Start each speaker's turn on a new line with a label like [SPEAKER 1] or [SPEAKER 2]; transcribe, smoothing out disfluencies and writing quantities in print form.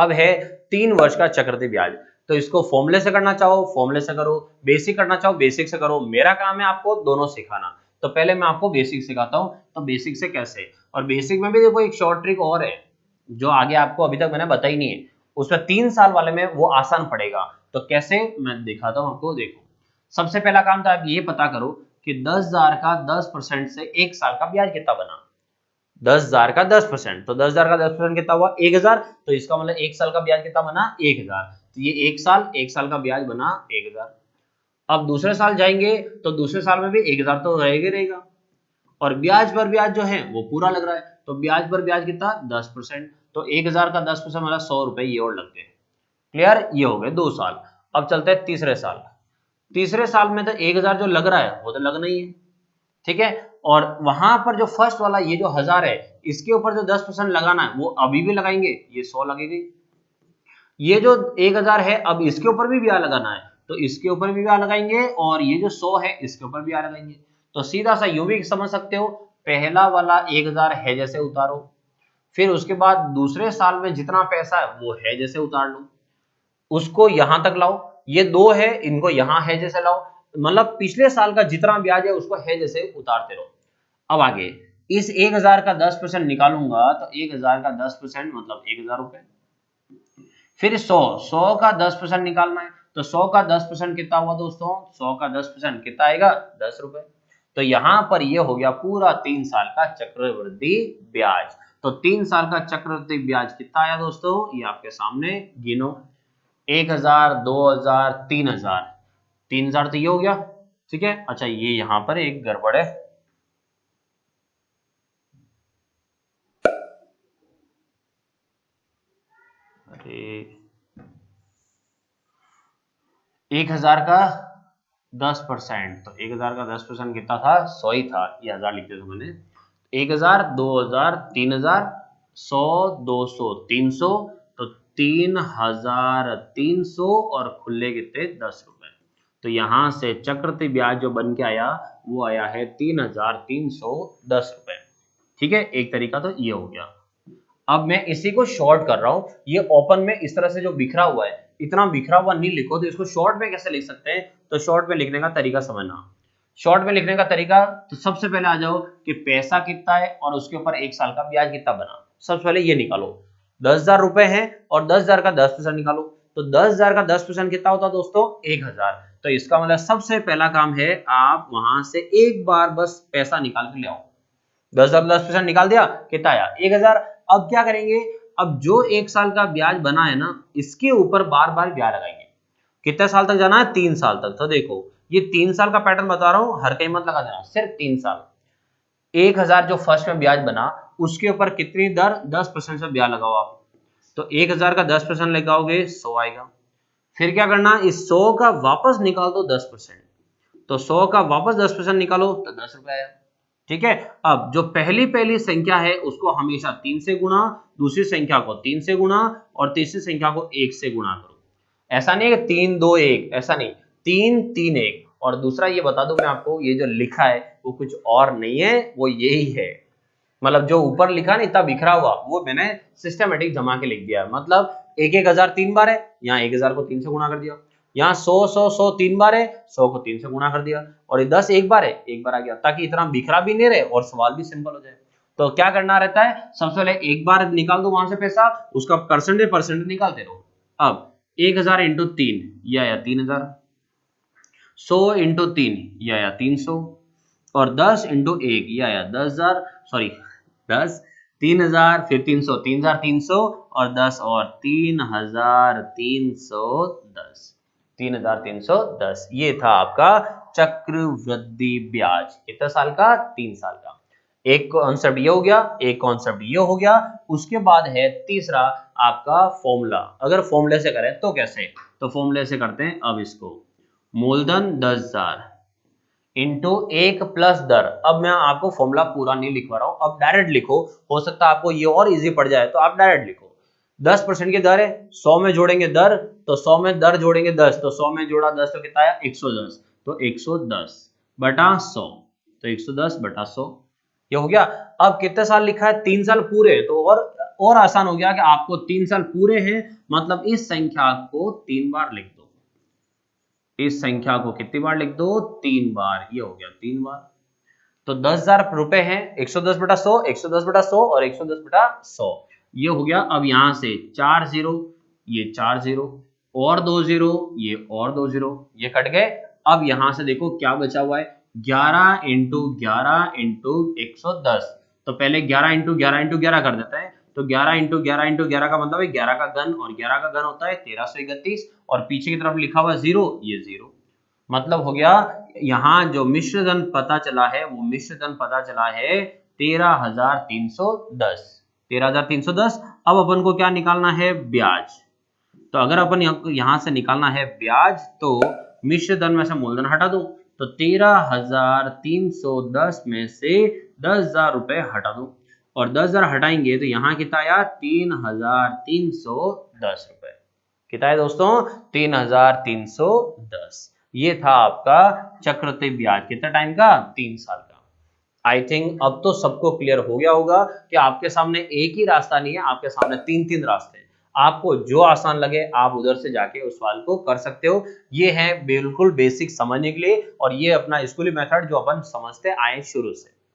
[SPEAKER 1] अब है 3 वर्ष का चक्रवृद्धि ब्याज। तो इसको फॉर्मूले से करना चाहो फॉर्मूले से करो, बेसिक करना चाहो बेसिक से करो, मेरा काम है आपको दोनों सिखाना। तो पहले मैं आपको बेसिक सिखाता हूँ। तो बेसिक से कैसे, और बेसिक में भी देखो एक शॉर्ट ट्रिक और है जो आगे आपको अभी तक मैंने बताई नहीं है, उसमें 3 साल वाले में वो आसान पड़ेगा। तो कैसे मैं दिखाता हूँ आपको। देखो सबसे पहला काम तो आप ये पता करो कि 10,000 का 10% से 1 साल का ब्याज कितना बना। 10,000 का 10%, तो 10,000 का 10% कितना हुआ 1,000। तो इसका मतलब 1 साल का ब्याज कितना बना 1,000। तो ये 1 साल का ब्याज बना 1,000। अब दूसरे साल जाएंगे तो दूसरे साल में भी 1,000 तो रहेगा रहेगा, और ब्याज पर ब्याज जो है वो पूरा लग रहा है। तो ब्याज पर ब्याज कितना 10%, तो 1,000 का 10% मतलब 100 रुपए ये और लग गए। क्लियर, ये हो गए 2 साल। अब चलते हैं तीसरे साल। तीसरे साल में तो 1,000 जो लग रहा है वो तो लगना ही है, ठीक है। और वहां पर जो फर्स्ट वाला ये जो 1,000 है इसके ऊपर जो 10% लगाना है वो अभी भी लगाएंगे, ये 100 लगेगी। ये जो 1,000 है अब इसके ऊपर भी ब्याज लगाना है तो इसके ऊपर भी ब्याज लगाएंगे, और ये जो 100 है इसके ऊपर ब्याज लगाएंगे। तो सीधा सा यूं भी समझ सकते हो, पहला वाला 1,000 है जैसे उतारो, फिर उसके बाद दूसरे साल में जितना पैसा है वो है जैसे उतार लो, उसको यहां तक लाओ, ये 2 है इनको यहां है जैसे लाओ, मतलब पिछले साल का जितना ब्याज है उसको है जैसे उतारते रहो। अब आगे इस 1,000 का 10% निकालूंगा तो 1,000 का 10% मतलब 1,000 रुपए। फिर 100 का 10% निकालना है तो 100 का 10% कितना हुआ दोस्तों, 100 का 10% कितना आएगा 10 रुपए। तो यहां पर ये हो गया पूरा 3 साल का चक्रवृद्धि ब्याज। तो 3 साल का चक्रवृद्धि ब्याज कितना आया दोस्तों, ये आपके सामने गिनो। 1,000 2,000 3,000, 3,000 तो ये हो गया, ठीक है। अच्छा ये यहां पर एक गड़बड़ है, अरे 1,000 का 10%, तो 1,000 का 10% कितना था 100 ही था, ये 1,000 लिख दिया था मैंने। 1,000 2,000 3,000 100 200 300, तो 3,300 और खुले कितने 10 रुपए। तो यहां से चक्रवृद्धि ब्याज जो बन के आया वो आया है 3,310 रुपए, ठीक है। एक तरीका तो ये हो गया। अब मैं इसी को शॉर्ट कर रहा हूं, ये ओपन में इस तरह से जो बिखरा हुआ है इतना बिखरा हुआ नहीं लिखो, तो इसको शॉर्ट में कैसे लिख सकते हैं। तो शॉर्ट में लिखने का तरीका समझना। शॉर्ट में लिखने का तरीका, तो सबसे पहले आ जाओ कि पैसा कितना है और उसके ऊपर 1 साल का ब्याज कितना बना। सबसे पहले ये निकालो, 10,000 रुपए है और 10,000 का 10% निकालो। तो 10,000 का 10% कितना होता है दोस्तों 1,000। तो इसका मतलब सबसे पहला काम है आप वहां से एक बार बस पैसा निकाल के ले आओ। 10,000 का 10% निकाल दिया कितना आया 1,000। अब क्या करेंगे, अब जो 1 साल का ब्याज बना है ना इसके ऊपर बार बार ब्याज लगाएंगे। कितने साल तक जाना है 3 साल तक। तो देखो ये 3 साल का पैटर्न बता रहा हूं, हर कहीं मत लगा देना, सिर्फ 3 साल। 1,000 जो फर्स्ट में ब्याज बना उसके ऊपर कितनी दर 10% से ब्याज लगाओ आप। तो 1,000 का 10% लगाओगे 100 आएगा। फिर क्या करना, इस 100 का वापस निकाल दो 10%। तो 100 का वापस 10% निकालो तो 10 रुपए आया, ठीक है। अब जो पहली पहली संख्या है उसको हमेशा 3 से गुणा, दूसरी संख्या को 3 से गुणा और तीसरी संख्या को 1 से गुणा करो। ऐसा नहीं है 3 2 1, ऐसा नहीं, 3 3 1। और दूसरा ये बता दूं मैं आपको, ये जो लिखा है वो कुछ और नहीं है, वो यही है। मतलब जो ऊपर लिखा ना इतना बिखरा हुआ वो मैंने सिस्टमेटिक जमा के लिख दिया। मतलब 1,000 3 बार है, यहाँ 1,000 को 3 से गुणा कर दिया। यहाँ 100 3 बार है, 100 को 3 से गुणा कर दिया। और ये 10 एक बार है, एक बार आ गया, ताकि इतना बिखरा भी नहीं रहे और सवाल भी सिंपल हो जाए। तो क्या करना रहता है, सबसे पहले एक बार निकाल दो वहां से पैसा, उसका परसेंटेज निकालते रहो। अब 1,000 इंटू 3 ये आया 3,000, 100 इंटू 3 ये आया 300, और 10 इंटू 1 ये आया 10,000, सॉरी 10 3,000, फिर 300 3,300 और 10 और 3,310, 3,310। ये था आपका चक्रवृद्धि ब्याज। कितने साल का 3 साल का। एक कॉन्सेप्ट ये हो गया, एक कॉन्सेप्ट ये हो गया। उसके बाद है तीसरा आपका फॉर्मूला। अगर फॉर्मूले से करें तो कैसे, तो फॉर्मूले से करते हैं। अब इसको मूलधन 10,000 इंटू 1 प्लस दर। अब मैं आपको फॉर्मूला पूरा नहीं लिखवा रहा हूं, अब डायरेक्ट लिखो, हो सकता है आपको ये और इजी पड़ जाए तो आप डायरेक्ट लिखो। 10% की दर है, 100 में जोड़ेंगे दर, तो 100 में दर जोड़ेंगे 10, तो 100 में जोड़ा 10 तो कितना आया 110, तो 110 बटा 100, तो 110 बटा 100 ये हो गया। अब कितने साल लिखा है 3 साल पूरे, तो और और आसान हो गया कि आपको 3 साल पूरे हैं, मतलब इस संख्या को 3 बार लिख दो। इस संख्या को कितनी बार लिख दो? 3 बार। ये हो गया 3 बार। तो 10,000 रुपए है, 110 बटा 100, 110 बटा 100 और 110 बटा 100। ये हो गया। अब यहां से 4 जीरो, ये 4 जीरो और 2 जीरो, ये और 2 जीरो, ये कट गए। अब यहां से देखो क्या बचा हुआ है, 11 इंटू 11 इंटू 110। तो पहले 11 इंटू 11 इंटू 11 कर देते हैं। तो 11 इंटू 11 इंटू 11 का मतलब है 11 का घन, और 11 का घन होता है 1331, और पीछे की तरफ लिखा हुआ जीरो, ये जीरो। मतलब हो गया यहाँ जो मिश्र धन पता चला है वो मिश्र धन पता चला है 13,310। 13,310। अब अपन को क्या निकालना है? ब्याज। तो अगर अपन यहां से निकालना है ब्याज, तो मिश्र धन में से मूलधन हटा दो। तो 13,310 में से 10,000 रुपए हटा दो, और 10,000 हटाएंगे तो यहाँ कितना आया? 3,310 रुपए। कितना है दोस्तों? 3,310। ये था आपका चक्रवृद्धि ब्याज। कितना टाइम का? 3 साल का। आई थिंक अब तो सबको क्लियर हो गया होगा कि आपके सामने एक ही रास्ता नहीं है, आपके सामने 3-3 रास्ते हैं। आपको जो आसान लगे आप उधर से जाके उस सवाल को कर सकते हो। ये है बिल्कुल बेसिक समझने के लिए, और ये अपना स्कूली मेथड जो अपन समझते आए शुरू से।